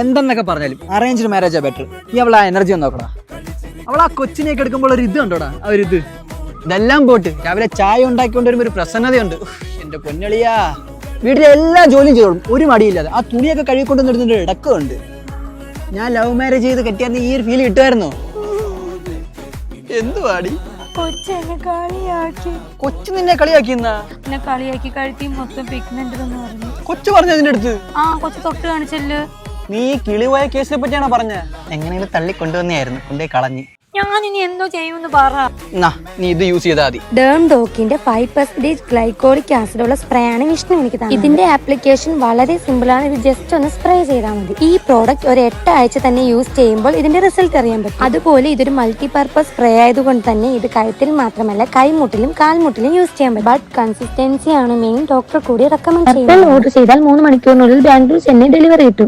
എന്തെന്നൊക്കെ പറഞ്ഞാലും arranged മാരേജാ better. നീ അവളെ ആ എനർജി ഒന്ന് നോക്കടാ. അവൾ ആ കൊച്ചിനെയൊക്കെ എടുക്കുമ്പോൾ ഒരു ഇത് കണ്ടോടാ, ആ ഒരു ഇത്. ഇതെല്ലാം പോട്ട് രാവിലെ ചായ ഉണ്ടാക്കിക്കൊണ്ട് വരുമ്പോൾ ഒരു പ്രസന്നതയുണ്ട്. എന്റെ പൊന്നളിയാ, വീട്ടിലെ എല്ലാ ജോലിയും ചെയ്തോളും, ഒരു മടിയില്ലാതെ. ആ തുണിയൊക്കെ കഴുകിക്കൊണ്ടു നിർത്തുന്നൊരു ഇടക്കമുണ്ട്. ഞാൻ ലവ് മാരേജ് ചെയ്ത് കെട്ടിയായിരുന്നു ഈ ഒരു ഫീൽ കിട്ടുമായിരുന്നോ? എന്തുവാടി കൊച്ചു നിന്നെ കളിയാക്കി? എന്നെ കളിയാക്കി കഴുത്തി മൊത്തം പിഗ്മെന്റ് എന്ന് പറഞ്ഞു. കൊച്ചു പറഞ്ഞു അതിന്റെ അടുത്ത്? കൊച്ചു തൊട്ട് കാണിച്ചല്ലോ. നീ കിളിപോയ കേസിനെ പറ്റിയാണോ പറഞ്ഞ? എങ്ങനെയാണ് തള്ളി കൊണ്ടുവന്നായിരുന്നു, കൊണ്ടേ കളഞ്ഞ്. ഞാനിനി എന്തോ ചെയ്യുമെന്ന് പറ. നീ ഇത് യൂസ് ചെയ്താൽ മതി. ഡേം ഡോക്കിന്റെ 5% ഗ്ലൈക്കോളിക് ആസിഡ് ഉള്ള സ്പ്രേ ആണ് വിഷ്ണു എനിക്ക് തന്നത്. ഇതിന്റെ ആപ്ലിക്കേഷൻ വളരെ സിമ്പിൾ ആണ്. ഇത് ജസ്റ്റ് ഒന്ന് സ്പ്രേ ചെയ്താൽ മതി. ഈ പ്രോഡക്റ്റ് ഒരു 8 ആഴ്ച തന്നെ യൂസ് ചെയ്യുമ്പോൾ ഇതിന്റെ റിസൾട്ട് അറിയാൻ പറ്റും. അതുപോലെ ഇതൊരു മൾട്ടിപർപ്പസ് സ്പ്രേ ആയതുകൊണ്ട് തന്നെ ഇത് കഴുത്തിൽ മാത്രമല്ല കൈമുട്ടിലും കാൽമുട്ടിലും യൂസ് ചെയ്യാൻ പറ്റും. ബട്ട് കൺസിസ്റ്റൻസി ആണ് മെയിൻ. ഡോക്ടർ കൂടി റെക്കമെൻഡ് ചെയ്യുന്നത്. ഓർഡർ ചെയ്താൽ 3 മണിക്കൂറിനുള്ളിൽ ബാംഗ്ലൂർ ചെന്നൈ ഡെലിവറി കിട്ടും.